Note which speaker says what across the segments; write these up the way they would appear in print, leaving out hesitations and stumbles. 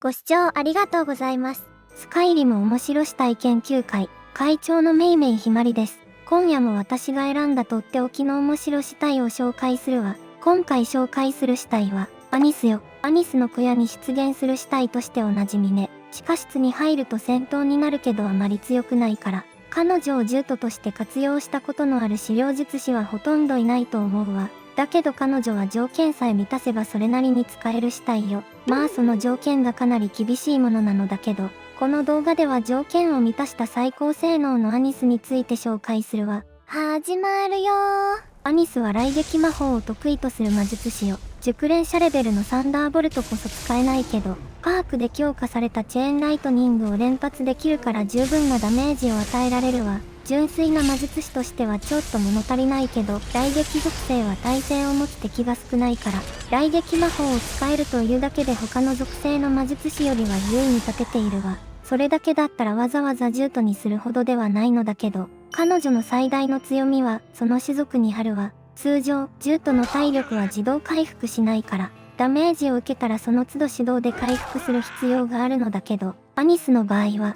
Speaker 1: ご視聴ありがとうございます。スカイリム面白死体研究会会長のめいめいひまりです。今夜も私が選んだとっておきの面白死体を紹介するわ。今回紹介する死体はアニスよ。アニスの小屋に出現する死体としておなじみね。地下室に入ると戦闘になるけどあまり強くないから、彼女を獣人として活用したことのある資料術師はほとんどいないと思うわ。だけど彼女は条件さえ満たせばそれなりに使える死体よ。まあその条件がかなり厳しいものなのだけど、この動画では条件を満たした最高性能のアニスについて紹介するわ。始まるよー。アニスは雷撃魔法を得意とする魔術師よ。熟練者レベルのサンダーボルトこそ使えないけど、パークで強化されたチェーンライトニングを連発できるから十分なダメージを与えられるわ。純粋な魔術師としてはちょっと物足りないけど、雷撃属性は耐性を持つ敵が少ないから、雷撃魔法を使えるというだけで他の属性の魔術師よりは優位に立てているわ。それだけだったらわざわざ獣人にするほどではないのだけど、彼女の最大の強みはその種族にあるわ。通常、獣人の体力は自動回復しないから、ダメージを受けたらその都度手動で回復する必要があるのだけど、アニスの場合は、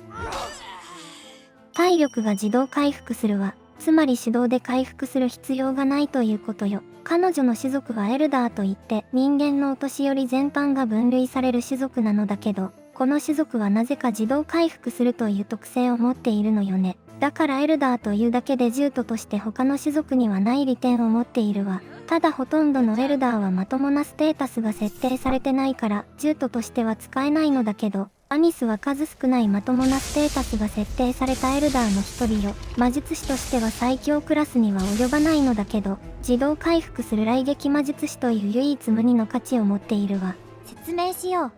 Speaker 1: 体力が自動回復するわ。つまり手動で回復する必要がないということよ。彼女の種族はエルダーといって人間のお年寄り全般が分類される種族なのだけど、この種族はなぜか自動回復するという特性を持っているのよね。だからエルダーというだけで獣人として他の種族にはない利点を持っているわ。ただほとんどのエルダーはまともなステータスが設定されてないから獣人としては使えないのだけど、アニスは数少ないまともなステータスが設定されたエルダーの一人よ。魔術師としては最強クラスには及ばないのだけど、自動回復する雷撃魔術師という唯一無二の価値を持っているわ。説明しよう。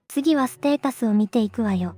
Speaker 1: 次はステータスを見ていくわよ。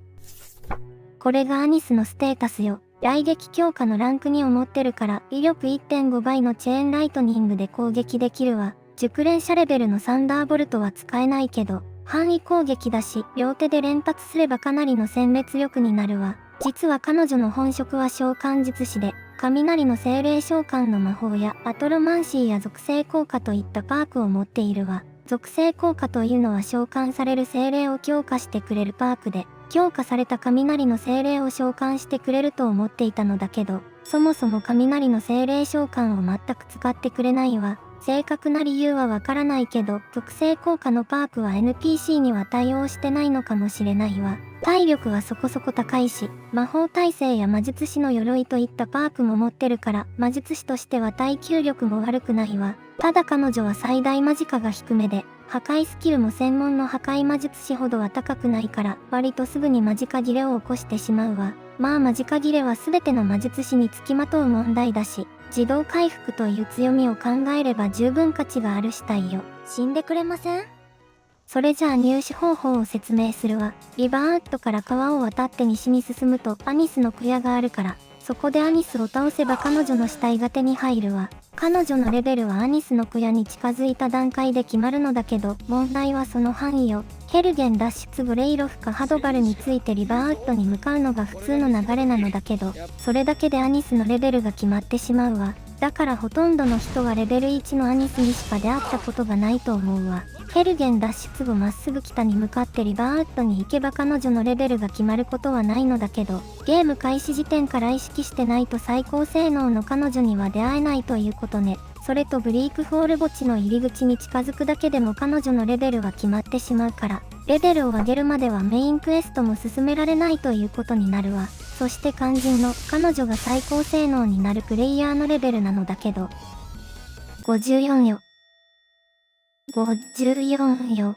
Speaker 1: これがアニスのステータスよ。雷撃強化のランク2を持ってるから威力 1.5 倍のチェーンライトニングで攻撃できるわ。熟練者レベルのサンダーボルトは使えないけど、範囲攻撃だし、両手で連発すればかなりの殲滅力になるわ。実は彼女の本職は召喚術師で、雷の精霊召喚の魔法やアトロマンシーや属性効果といったパークを持っているわ。属性効果というのは召喚される精霊を強化してくれるパークで、強化された雷の精霊を召喚してくれると思っていたのだけど、そもそも雷の精霊召喚を全く使ってくれないわ。正確な理由はわからないけど、属性効果のパークは NPC には対応してないのかもしれないわ。体力はそこそこ高いし、魔法耐性や魔術師の鎧といったパークも持ってるから、魔術師としては耐久力も悪くないわ。ただ彼女は最大魔力が低めで、破壊スキルも専門の破壊魔術師ほどは高くないから、割とすぐに魔力切れを起こしてしまうわ。まあ魔力切れは全ての魔術師につきまとう問題だし、自動回復という強みを考えれば十分価値がある死体よ。死んでくれません？それじゃあ入手方法を説明するわ。リバーウッドから川を渡って西に進むとアニスの小屋があるから、そこでアニスを倒せば彼女の死体が手に入るわ。彼女のレベルはアニスの小屋に近づいた段階で決まるのだけど、問題はその範囲よ。ヘルゲン脱出後レイロフかハドバルについてリバーウッドに向かうのが普通の流れなのだけど、それだけでアニスのレベルが決まってしまうわ。だからほとんどの人はレベル1のアニスにしか出会ったことがないと思うわ。ヘルゲン脱出後まっすぐ北に向かってリバーウッドに行けば彼女のレベルが決まることはないのだけど、ゲーム開始時点から意識してないと最高性能の彼女には出会えないということね。それとブリークフォール墓地の入り口に近づくだけでも彼女のレベルは決まってしまうから、レベルを上げるまではメインクエストも進められないということになるわ。そして肝心の彼女が最高性能になるプレイヤーのレベルなのだけど、54よ。54よ。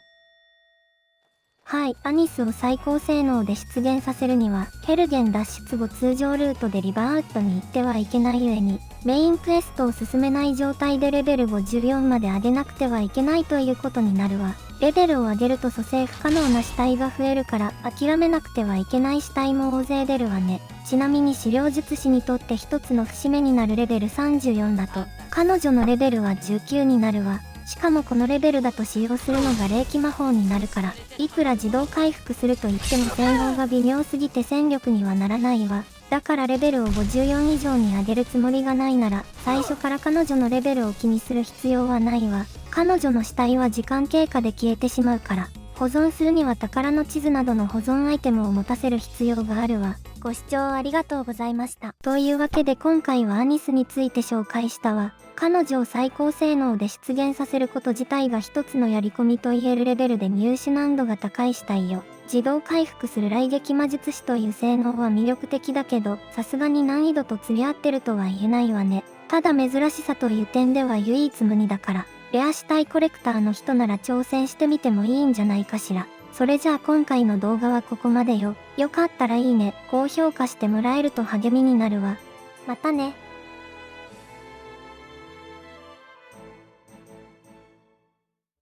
Speaker 1: はい、アニスを最高性能で出現させるには、ヘルゲン脱出後通常ルートでリバーウッドに行ってはいけないゆえに、メインクエストを進めない状態でレベル54まで上げなくてはいけないということになるわ。レベルを上げると蘇生不可能な死体が増えるから諦めなくてはいけない死体も大勢出るわね。ちなみに資料術師にとって一つの節目になるレベル34だと、彼女のレベルは19になるわ。しかもこのレベルだと使用するのが霊気魔法になるから、いくら自動回復すると言っても性能が微妙すぎて戦力にはならないわ。だからレベルを54以上に上げるつもりがないなら、最初から彼女のレベルを気にする必要はないわ。彼女の死体は時間経過で消えてしまうから、保存するには宝の地図などの保存アイテムを持たせる必要があるわ。ご視聴ありがとうございました。というわけで今回はアニスについて紹介したわ。彼女を最高性能で出現させること自体が一つのやり込みと言えるレベルで入手難度が高い死体よ。自動回復する雷撃魔術師という性能は魅力的だけど、さすがに難易度と釣り合ってるとは言えないわね。ただ珍しさという点では唯一無二だから、レア死体コレクターの人なら挑戦してみてもいいんじゃないかしら。それじゃあ今回の動画はここまでよ。よかったらいいね、高評価してもらえると励みになるわ。またね。